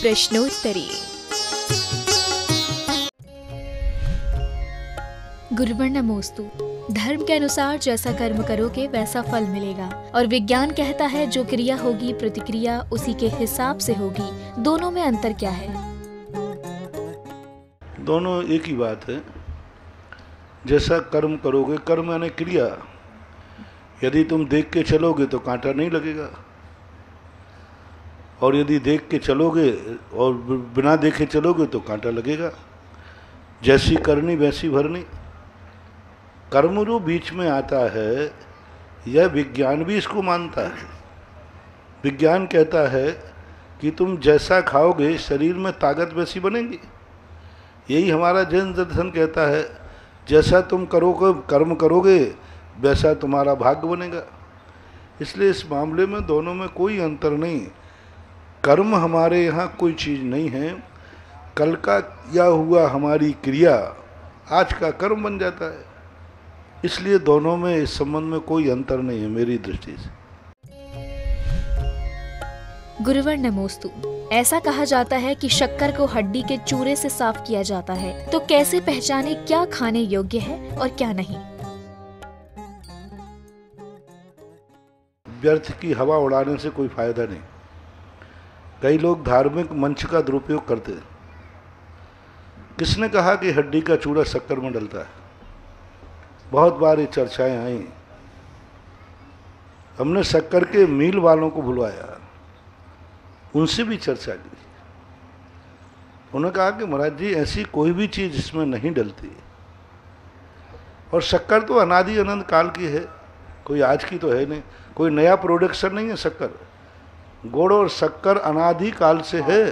प्रश्नोत्तरी। गुरुवर नमोस्तु। धर्म के अनुसार जैसा कर्म करोगे वैसा फल मिलेगा, और विज्ञान कहता है जो क्रिया होगी प्रतिक्रिया उसी के हिसाब से होगी। दोनों में अंतर क्या है? दोनों एक ही बात है। जैसा कर्म करोगे, कर्म यानी क्रिया। यदि तुम देख के चलोगे तो कांटा नहीं लगेगा, और यदि देख के चलोगे और बिना देखे चलोगे तो कांटा लगेगा। जैसी करनी वैसी भरनी। कर्म जो बीच में आता है, यह विज्ञान भी इसको मानता है। विज्ञान कहता है कि तुम जैसा खाओगे शरीर में ताकत वैसी बनेगी। यही हमारा जैन दर्शन कहता है, जैसा तुम करोगे कर्म करोगे वैसा तुम्हारा भाग्य बनेगा। इसलिए इस मामले में दोनों में कोई अंतर नहीं। कर्म हमारे यहाँ कोई चीज़ नहीं है। कल का किया हुआ हमारी क्रिया आज का कर्म बन जाता है। इसलिए दोनों में इस संबंध में कोई अंतर नहीं है मेरी दृष्टि से। गुरुवर नमोस्तु। ऐसा कहा जाता है कि शक्कर को हड्डी के चूरे से साफ किया जाता है, तो कैसे पहचाने क्या खाने योग्य है और क्या नहीं? व्यर्थ की हवा उड़ाने से कोई फायदा नहीं। कई लोग धार्मिक मंच का दुरुपयोग करते हैं। किसने कहा कि हड्डी का चूरा शक्कर में डलता है? बहुत बार ये चर्चाएं आई। हमने शक्कर के मील वालों को बुलवाया, उनसे भी चर्चा की। उन्होंने कहा कि महाराज जी ऐसी कोई भी चीज़ इसमें नहीं डलती, और शक्कर तो अनादि अनंत काल की है, कोई आज की तो है नहीं, कोई नया प्रोडक्शन नहीं है शक्कर। गुड़ और शक्कर अनादि काल से है।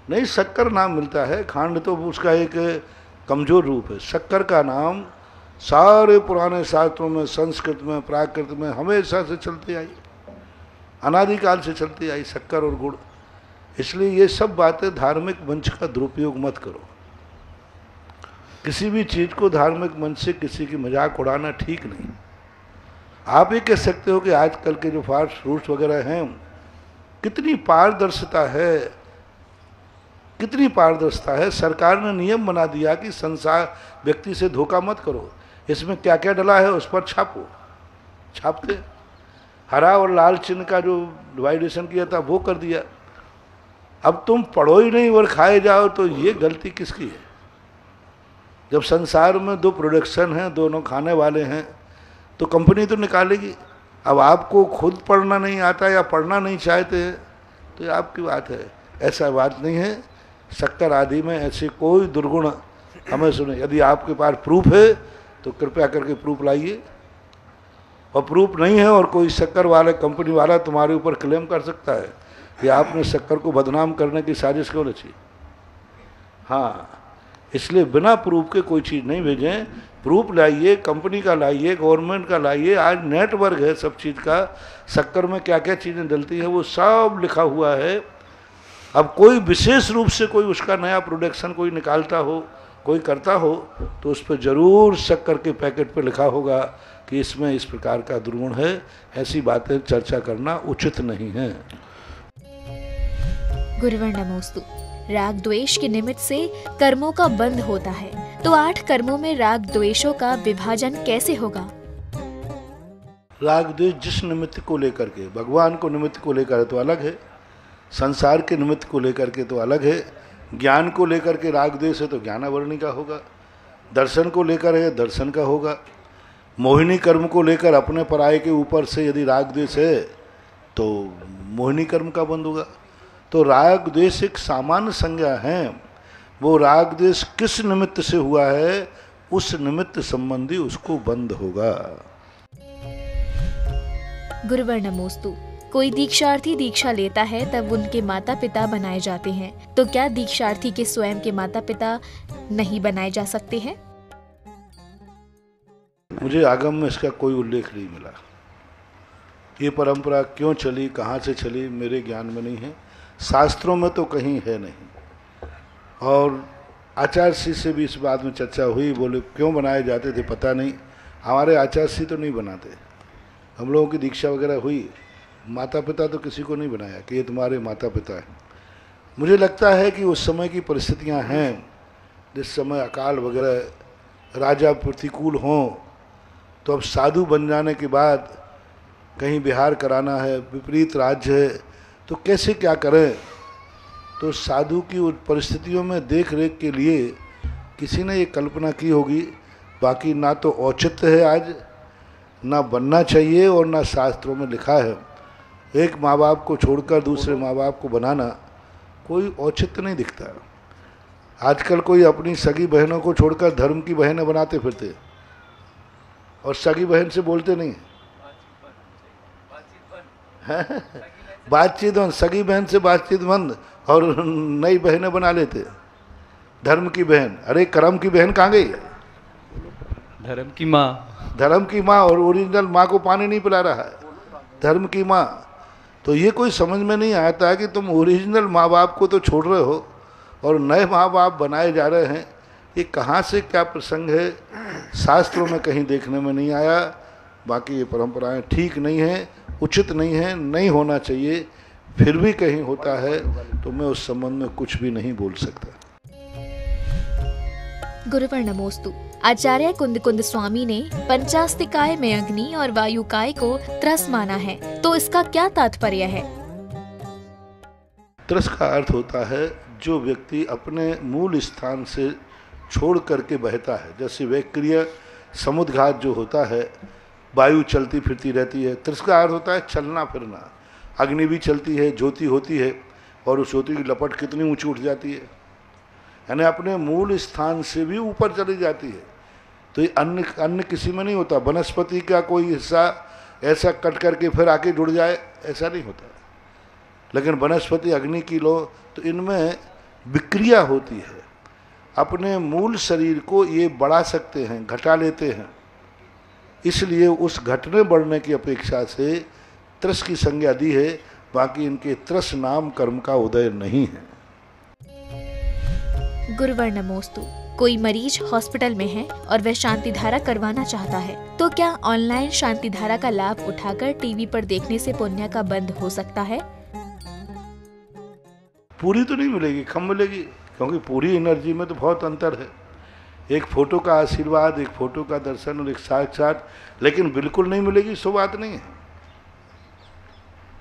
नहीं, शक्कर नाम मिलता है, खांड तो उसका एक कमजोर रूप है। शक्कर का नाम सारे पुराने शास्त्रों में, संस्कृत में, प्राकृत में हमेशा से चलती आई, अनादिकाल से चलती आई, शक्कर और गुड़। इसलिए ये सब बातें धार्मिक मंच का दुरुपयोग मत करो। किसी भी चीज़ को धार्मिक मंच से किसी की मजाक उड़ाना ठीक नहीं। आप ये कह सकते हो कि आजकल के जो फास्ट फूड्स वगैरह हैं, कितनी पारदर्शिता है, कितनी पारदर्शिता है। सरकार ने नियम बना दिया कि संसार व्यक्ति से धोखा मत करो, इसमें क्या क्या डला है उस पर छापो। छापते हरा और लाल चिन्ह का जो डिवाइडेशन किया था वो कर दिया। अब तुम पढ़ो ही नहीं और खाए जाओ, तो ये गलती किसकी है? जब संसार में दो प्रोडक्शन हैं, दोनों खाने वाले हैं, तो कंपनी तो निकालेगी। अब आपको खुद पढ़ना नहीं आता या पढ़ना नहीं चाहते हैं तो ये आपकी बात है, ऐसा बात नहीं है। शक्कर आदि में ऐसे कोई दुर्गुण हमें सुने। यदि आपके पास प्रूफ है तो कृपया करके प्रूफ लाइए, और प्रूफ नहीं है और कोई शक्कर वाले कंपनी वाला तुम्हारे ऊपर क्लेम कर सकता है कि आपने शक्कर को बदनाम करने की साजिश क्यों रची। हाँ, इसलिए बिना प्रूफ के कोई चीज़ नहीं भेजें। प्रूफ लाइए, कंपनी का लाइए, गवर्नमेंट का लाइए। आज नेटवर्क है सब चीज़ का। शक्कर में क्या क्या चीज़ें डलती हैं वो सब लिखा हुआ है। अब कोई विशेष रूप से कोई उसका नया प्रोडक्शन कोई निकालता हो, कोई करता हो, तो उस पर जरूर शक्कर के पैकेट पर लिखा होगा कि इसमें इस प्रकार का दुर्गुण है। ऐसी बातें चर्चा करना उचित नहीं है। गुरुवर नमोस्तु। राग द्वेष के निमित्त से कर्मों का बंध होता है, तो 8 कर्मों में राग द्वेषों का विभाजन कैसे होगा? राग द्वेष जिस निमित्त को लेकर के, भगवान को निमित्त को लेकर तो अलग है, संसार के निमित्त को लेकर के तो अलग है। ज्ञान को लेकर के राग द्वेष है तो ज्ञानावरणी का होगा। दर्शन को लेकर है दर्शन का होगा। मोहिनी कर्म को लेकर अपने पराये के ऊपर से यदि राग द्वेष है तो मोहिनी कर्म का बंध होगा। तो राग द्वेष एक सामान्य संज्ञा है। वो राग द्वेष किस निमित्त से हुआ है, उस निमित्त संबंधी उसको बंध होगा। गुरुवर नमोस्तु। कोई दीक्षार्थी दीक्षा लेता है तब उनके माता पिता बनाए जाते हैं, तो क्या दीक्षार्थी के स्वयं के माता पिता नहीं बनाए जा सकते हैं? मुझे आगम में इसका कोई उल्लेख नहीं मिला। ये परंपरा क्यों चली, कहाँ से चली, मेरे ज्ञान में नहीं है। शास्त्रों में तो कहीं है नहीं। और आचार्य श्री से भी इस बात में चर्चा हुई, बोले क्यों बनाए जाते थे पता नहीं। हमारे आचार्य श्री तो नहीं बनाते। हम लोगों की दीक्षा वगैरह हुई, माता पिता तो किसी को नहीं बनाया कि ये तुम्हारे माता पिता हैं। मुझे लगता है कि उस समय की परिस्थितियां हैं, जिस समय अकाल वगैरह राजा प्रतिकूल हों, तो अब साधु बन जाने के बाद कहीं बिहार कराना है, विपरीत राज्य है, तो कैसे क्या करें। तो साधु की उन परिस्थितियों में देख रेख के लिए किसी ने ये कल्पना की होगी। बाकी ना तो औचित्य है आज, ना बनना चाहिए, और ना शास्त्रों में लिखा है। एक माँ बाप को छोड़कर दूसरे माँ बाप को बनाना कोई औचित्य नहीं दिखता। आजकल कोई अपनी सगी बहनों को छोड़कर धर्म की बहनें बनाते फिरते, और सगी बहन से बोलते नहीं बातचीत बंद, सगी बहन से बातचीत बंद, और नई बहनें बना लेते धर्म की बहन। अरे कर्म की बहन कहाँ गई? धर्म की माँ, धर्म की माँ, और ओरिजिनल माँ को पानी नहीं पिला रहा है, धर्म की माँ। तो ये कोई समझ में नहीं आता है कि तुम ओरिजिनल माँ बाप को तो छोड़ रहे हो और नए माँ बाप बनाए जा रहे हैं। ये कहाँ से क्या प्रसंग है, शास्त्रों में कहीं देखने में नहीं आया। बाकी ये परंपराएं ठीक नहीं हैं, उचित नहीं है, नहीं होना चाहिए। फिर भी कहीं होता है तो मैं उस संबंध में कुछ भी नहीं बोल सकता। गुरुवर नमोस्तु। आचार्य कुंद कुंद स्वामी ने पंचास्तिकाय में अग्नि और वायुकाय को त्रस माना है, तो इसका क्या तात्पर्य है? त्रस का अर्थ होता है जो व्यक्ति अपने मूल स्थान से छोड़ करके बहता है। जैसे वैक्रिय समुद्घात जो होता है, वायु चलती फिरती रहती है। त्रस का अर्थ होता है चलना फिरना। अग्नि भी चलती है, ज्योति होती है, और उस ज्योति की लपट कितनी ऊंची उठ जाती है, यानी अपने मूल स्थान से भी ऊपर चली जाती है। तो ये अन्य किसी में नहीं होता। वनस्पति का कोई हिस्सा ऐसा कट करके फिर आके जुड़ जाए, ऐसा नहीं होता। लेकिन वनस्पति अग्नि की लो तो इनमें विक्रिया होती है। अपने मूल शरीर को ये बढ़ा सकते हैं, घटा लेते हैं। इसलिए उस घटने बढ़ने की अपेक्षा से त्रस की संज्ञा दी है। बाकी इनके त्रस नाम कर्म का उदय नहीं है। गुरुवर नमोस्तु। कोई मरीज हॉस्पिटल में है और वह शांति धारा करवाना चाहता है, तो क्या ऑनलाइन शांति धारा का लाभ उठाकर टीवी पर देखने से पुण्य का बंध हो सकता है? पूरी तो नहीं मिलेगी, कम मिलेगी, क्योंकि पूरी एनर्जी में तो बहुत अंतर है। एक फोटो का आशीर्वाद, एक फोटो का दर्शन और एक साक्षात, लेकिन बिल्कुल नहीं मिलेगी सो बात नहीं है।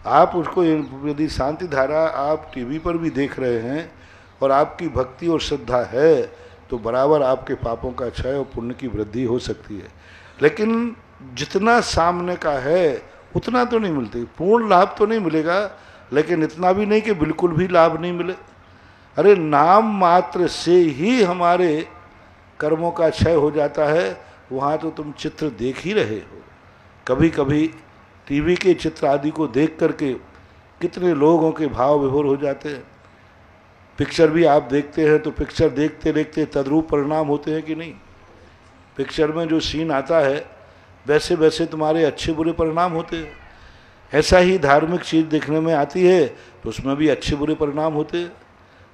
आप उसको यदि शांति धारा आप टीवी पर भी देख रहे हैं और आपकी भक्ति और श्रद्धा है, तो बराबर आपके पापों का क्षय और पुण्य की वृद्धि हो सकती है। लेकिन जितना सामने का है उतना तो नहीं मिलती। पूर्ण लाभ तो नहीं मिलेगा, लेकिन इतना भी नहीं कि बिल्कुल भी लाभ नहीं मिले। अरे नाम मात्र से ही हमारे कर्मों का क्षय हो जाता है। वहाँ तो तुम चित्र देख ही रहे हो। कभी कभी टीवी के चित्र आदि को देख करके कितने लोगों के भाव विभोर हो जाते हैं। पिक्चर भी आप देखते हैं तो पिक्चर देखते देखते तद्रूप परिणाम होते हैं कि नहीं? पिक्चर में जो सीन आता है वैसे वैसे तुम्हारे अच्छे बुरे परिणाम होते हैं। ऐसा ही धार्मिक चीज़ देखने में आती है तो उसमें भी अच्छे बुरे परिणाम होते हैं।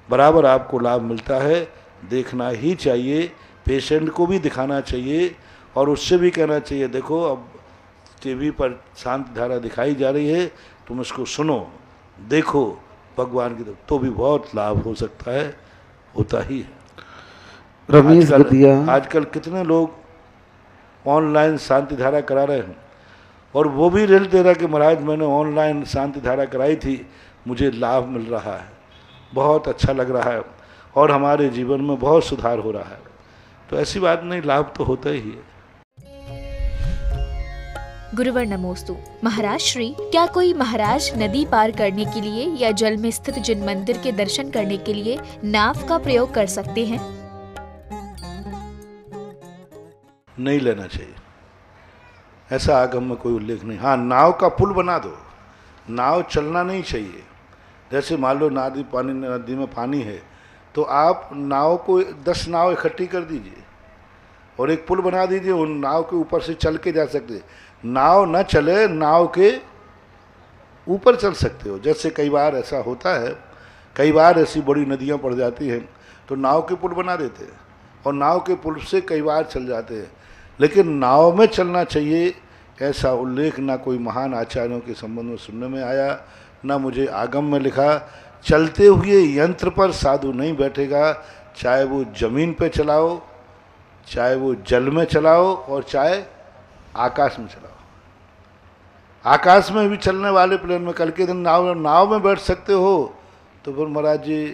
बराबर आपको लाभ मिलता है, देखना ही चाहिए। पेशेंट को भी दिखाना चाहिए और उससे भी कहना चाहिए, देखो अब टीवी पर शांति धारा दिखाई जा रही है, तुम इसको सुनो, देखो भगवान की तरफ, तो भी बहुत लाभ हो सकता है, होता ही है। रमेश गदिया, आजकल कितने लोग ऑनलाइन शांति धारा करा रहे हैं, और वो भी रिजल्ट दे रहा है कि महाराज मैंने ऑनलाइन शांति धारा कराई थी, मुझे लाभ मिल रहा है, बहुत अच्छा लग रहा है और हमारे जीवन में बहुत सुधार हो रहा है। तो ऐसी बात नहीं, लाभ तो होता ही है। गुरुवर नमोस्तु। महाराज श्री, क्या कोई महाराज नदी पार करने के लिए या जल में स्थित जिन मंदिर के दर्शन करने के लिए नाव का प्रयोग कर सकते हैं? नहीं लेना चाहिए, ऐसा आगम में कोई उल्लेख नहीं। हाँ, नाव का पुल बना दो, नाव चलना नहीं चाहिए। जैसे मान लो नदी में पानी है तो आप नाव को 10 नाव इकट्ठी कर दीजिए और एक पुल बना दीजिए, उन नाव के ऊपर से चल के जा सकते। नाव न चले, नाव के ऊपर चल सकते हो। जैसे कई बार ऐसा होता है, कई बार ऐसी बड़ी नदियाँ पड़ जाती हैं तो नाव के पुल बना देते हैं और नाव के पुल से कई बार चल जाते हैं। लेकिन नाव में चलना चाहिए ऐसा उल्लेख ना कोई महान आचार्यों के संबंध में सुनने में आया, ना मुझे आगम में लिखा। चलते हुए यंत्र पर साधु नहीं बैठेगा, चाहे वो जमीन पे चलाओ, चाहे वो जल में चलाओ और चाहे आकाश में चलाओ। आकाश में भी चलने वाले प्लेन में कल के दिन नाव में बैठ सकते हो, तो फिर महाराज जी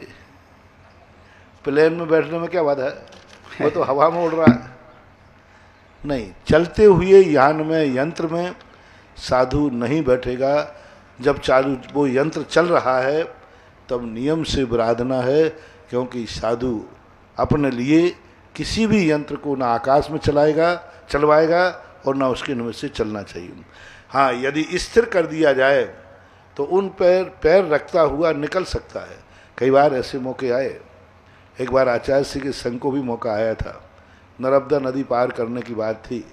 प्लेन में बैठने में क्या बाधा है, वो तो हवा में उड़ रहा है। नहीं, चलते हुए यान में, यंत्र में साधु नहीं बैठेगा। जब चालू वो यंत्र चल रहा है तब नियम से विराधना है, क्योंकि साधु अपने लिए किसी भी यंत्र को ना आकाश में चलवाएगा और ना उसके निमित्त से चलना चाहिए। हाँ, यदि स्थिर कर दिया जाए तो उन पैर रखता हुआ निकल सकता है। कई बार ऐसे मौके आए। एक बार आचार्य श्री के संघ को भी मौका आया था, नर्मदा नदी पार करने की बात थी,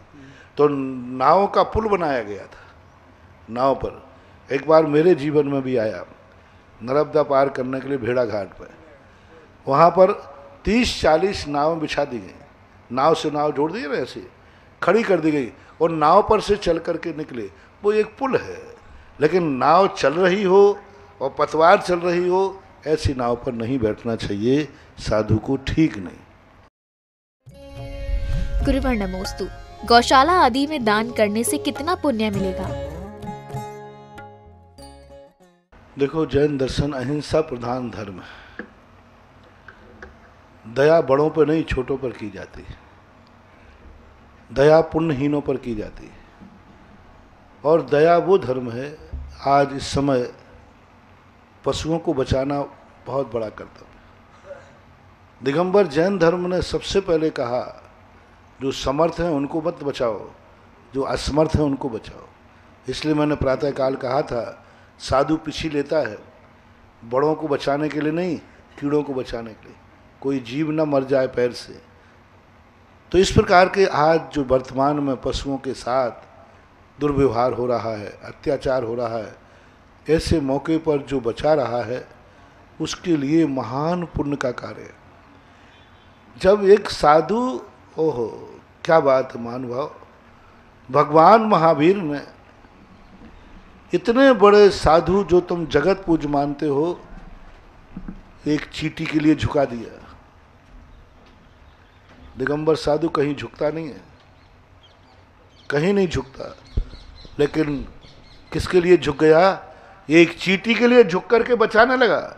तो नाव का पुल बनाया गया था। नाव पर एक बार मेरे जीवन में भी आया, नर्मदा पार करने के लिए भेड़ा घाट पर, वहाँ पर 30-40 नाव बिछा दी गई, नाव से नाव जोड़ दी गई, ऐसे खड़ी कर दी गई और नाव पर से चल करके निकले। वो एक पुल है, लेकिन नाव चल रही हो और पतवार चल रही हो, ऐसी नाव पर नहीं बैठना चाहिए, साधु को ठीक नहीं। गुरुवर नमोस्तु। गौशाला आदि में दान करने से कितना पुण्य मिलेगा? देखो, जैन दर्शन अहिंसा प्रधान धर्म है। दया बड़ों पर नहीं, छोटों पर की जाती है। दया पुण्यहीनों पर की जाती है। और दया वो धर्म है, आज इस समय पशुओं को बचाना बहुत बड़ा कर्तव्य है। दिगंबर जैन धर्म ने सबसे पहले कहा, जो समर्थ हैं उनको मत बचाओ, जो असमर्थ हैं उनको बचाओ। इसलिए मैंने प्रातःकाल कहा था, साधु पीछे लेता है बड़ों को बचाने के लिए नहीं, कीड़ों को बचाने के लिए, कोई जीव न मर जाए पैर से। तो इस प्रकार के आज जो वर्तमान में पशुओं के साथ दुर्व्यवहार हो रहा है, अत्याचार हो रहा है, ऐसे मौके पर जो बचा रहा है उसके लिए महान पुण्य का कार्य है। जब एक साधु, ओहो क्या बात है महानुभाव, भगवान महावीर ने इतने बड़े साधु जो तुम जगत पूज मानते हो, एक चींटी के लिए झुका दिया। दिगंबर साधु कहीं झुकता नहीं है, कहीं नहीं झुकता, लेकिन किसके लिए झुक गया? एक चींटी के लिए झुक करके बचाने लगा।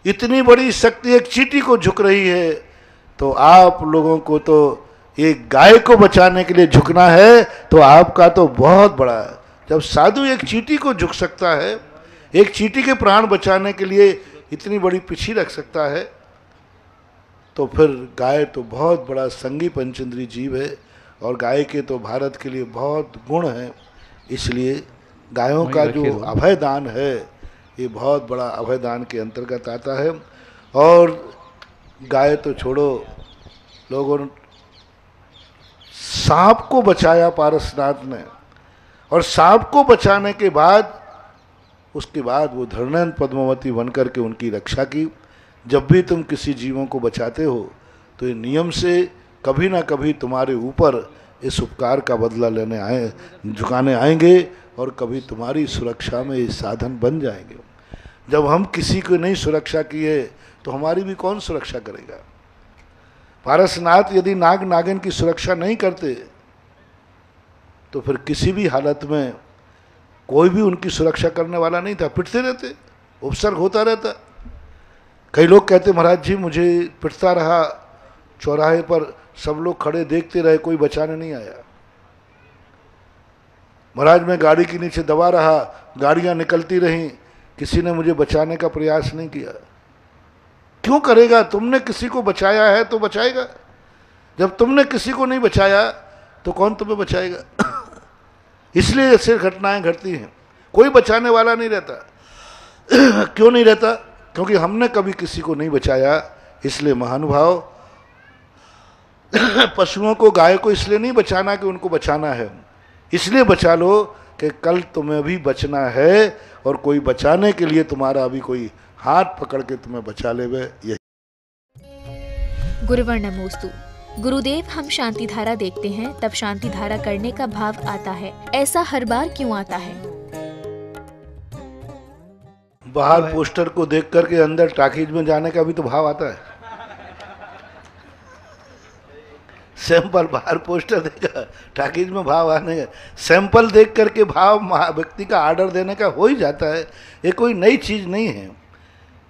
इतनी बड़ी शक्ति एक चींटी को झुक रही है, तो आप लोगों को तो एक गाय को बचाने के लिए झुकना है, तो आपका तो बहुत बड़ा है। जब साधु एक चींटी को झुक सकता है, एक चींटी के प्राण बचाने के लिए इतनी बड़ी पिछी रख सकता है, तो फिर गाय तो बहुत बड़ा संगी पंचेंद्री जीव है, और गाय के तो भारत के लिए बहुत गुण हैं। इसलिए गायों का जो अभय दान है, ये बहुत बड़ा अभय दान के अंतर्गत आता है। और गाय तो छोड़ो, लोगों ने सांप को बचाया पारसनाथ ने, और सांप को बचाने के बाद उसके बाद वो धरणन पद्मावती बन करके उनकी रक्षा की। जब भी तुम किसी जीवों को बचाते हो तो ये नियम से कभी ना कभी तुम्हारे ऊपर इस उपकार का बदला झुकाने आएंगे, और कभी तुम्हारी सुरक्षा में ये साधन बन जाएंगे। जब हम किसी को नहीं सुरक्षा किए तो हमारी भी कौन सुरक्षा करेगा? पारसनाथ यदि नाग नागिन की सुरक्षा नहीं करते तो फिर किसी भी हालत में कोई भी उनकी सुरक्षा करने वाला नहीं था, पिटते रहते, उपसर्ग होता रहता। कई लोग कहते, महाराज जी मुझे पिटता रहा, चौराहे पर सब लोग खड़े देखते रहे, कोई बचाने नहीं आया। महाराज मैं गाड़ी के नीचे दबा रहा, गाड़ियां निकलती रहीं, किसी ने मुझे बचाने का प्रयास नहीं किया। क्यों करेगा? तुमने किसी को बचाया है तो बचाएगा। जब तुमने किसी को नहीं बचाया तो कौन तुम्हें बचाएगा? इसलिए ऐसी घटनाएं घटती हैं, कोई बचाने वाला नहीं रहता। क्यों नहीं रहता? क्योंकि हमने कभी किसी को नहीं बचाया। इसलिए महानुभाव, पशुओं को, गाय को इसलिए नहीं बचाना कि उनको बचाना है, इसलिए बचा लो कि कल तुम्हें भी बचना है, और कोई बचाने के लिए तुम्हारा अभी कोई हाथ पकड़ के तुम्हें बचा लेवे। यही गुरुवर नमोस्तु। गुरुदेव, हम शांति धारा देखते हैं तब शांति धारा करने का भाव आता है, ऐसा हर बार क्यों आता है? बाहर पोस्टर को देख करके अंदर टाकीज में जाने का भी तो भाव आता है। सैंपल बाहर पोस्टर देखा, टाकीज में भाव आने का, सैंपल देख करके भाव व्यक्ति का ऑर्डर देने का हो ही जाता है। ये कोई नई चीज़ नहीं है,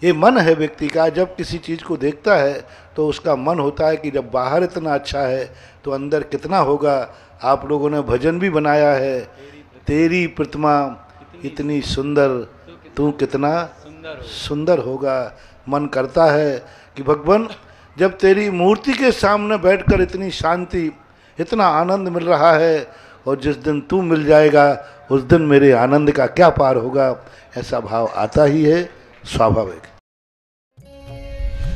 ये मन है व्यक्ति का। जब किसी चीज़ को देखता है तो उसका मन होता है कि जब बाहर इतना अच्छा है तो अंदर कितना होगा। आप लोगों ने भजन भी बनाया है, तेरी प्रतिमा इतनी सुंदर, तू कितना सुंदर होगा। मन करता है कि भगवान जब तेरी मूर्ति के सामने बैठकर इतनी शांति, इतना आनंद मिल रहा है, और जिस दिन तू मिल जाएगा उस दिन मेरे आनंद का क्या पार होगा। ऐसा भाव आता ही है, स्वाभाविक।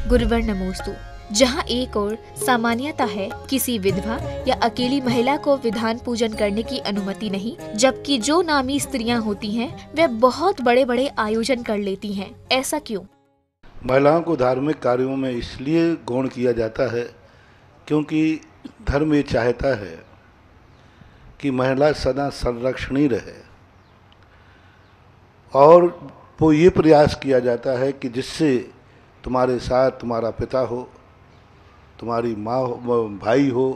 गुरुवर नमोस्तु। जहाँ एक ओर सामान्यता है किसी विधवा या अकेली महिला को विधान पूजन करने की अनुमति नहीं, जबकि जो नामी स्त्रियां होती हैं वे बहुत बड़े बड़े आयोजन कर लेती हैं। ऐसा क्यों? महिलाओं को धार्मिक कार्यों में इसलिए गौण किया जाता है क्योंकि धर्म ये चाहता है कि महिला सदा संरक्षणी रहे, और वो ये प्रयास किया जाता है कि जिससे तुम्हारे साथ तुम्हारा पिता हो, तुम्हारी माँ हो, भाई हो,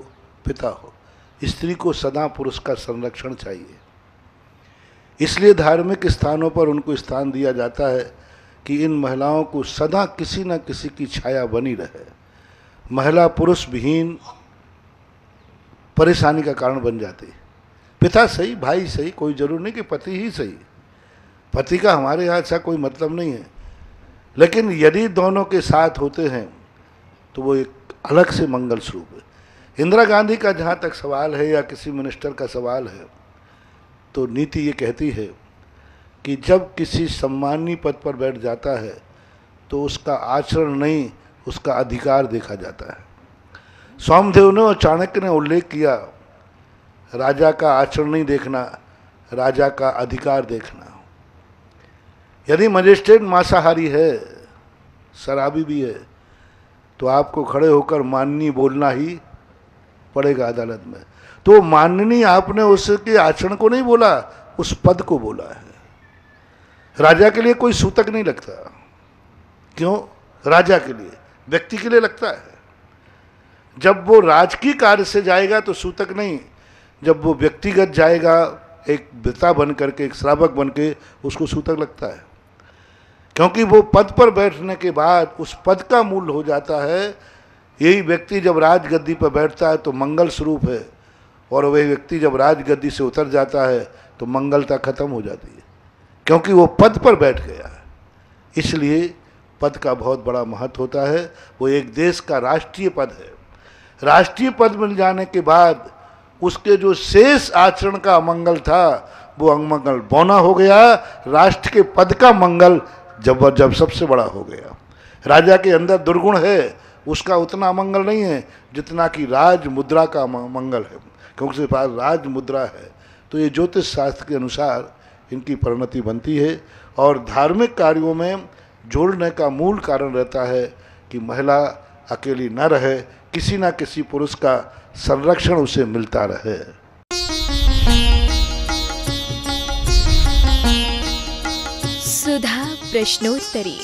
पिता हो, स्त्री को सदा पुरुष का संरक्षण चाहिए। इसलिए धार्मिक स्थानों पर उनको स्थान दिया जाता है कि इन महिलाओं को सदा किसी न किसी की छाया बनी रहे। महिला पुरुष विहीन परेशानी का कारण बन जाती है। पिता सही, भाई सही, कोई जरूर नहीं कि पति ही सही, पति का हमारे यहाँ ऐसा कोई मतलब नहीं है, लेकिन यदि दोनों के साथ होते हैं तो वो एक अलग से मंगल स्वरूप है। इंदिरा गांधी का जहाँ तक सवाल है या किसी मिनिस्टर का सवाल है, तो नीति ये कहती है कि जब किसी सम्मानीय पद पर बैठ जाता है तो उसका आचरण नहीं, उसका अधिकार देखा जाता है। सोमदेव ने और चाणक्य ने उल्लेख किया, राजा का आचरण नहीं देखना, राजा का अधिकार देखना। यदि मजिस्ट्रेट मांसाहारी है, शराबी भी है, तो आपको खड़े होकर माननीय बोलना ही पड़ेगा अदालत में। तो माननीय आपने उसके आचरण को नहीं बोला, उस पद को बोला है। राजा के लिए कोई सूतक नहीं लगता। क्यों? राजा के लिए, व्यक्ति के लिए लगता है। जब वो राजकीय कार्य से जाएगा तो सूतक नहीं, जब वो व्यक्तिगत जाएगा एक पिता बन करके, एक श्रावक बन के, उसको सूतक लगता है। क्योंकि वो पद पर बैठने के बाद उस पद का मूल्य हो जाता है। यही व्यक्ति जब राजगद्दी पर बैठता है तो मंगल स्वरूप है, और वही व्यक्ति जब राजगद्दी से उतर जाता है तो मंगलता खत्म हो जाती है, क्योंकि वो पद पर बैठ गया है। इसलिए पद का बहुत बड़ा महत्व होता है। वो एक देश का राष्ट्रीय पद है। राष्ट्रीय पद मिल जाने के बाद उसके जो शेष आचरण का अमंगल था वो अमंगल बौना हो गया। राष्ट्र के पद का मंगल जब सबसे बड़ा हो गया। राजा के अंदर दुर्गुण है, उसका उतना अमंगल नहीं है जितना कि राज मुद्रा का मंगल है, क्योंकि उसके पास राज मुद्रा है। तो ये ज्योतिष शास्त्र के अनुसार इनकी परिणति बनती है, और धार्मिक कार्यों में जोड़ने का मूल कारण रहता है कि महिला अकेली न रहे, किसी न किसी पुरुष का संरक्षण उसे मिलता रहे। सुधा प्रश्नोत्तरी।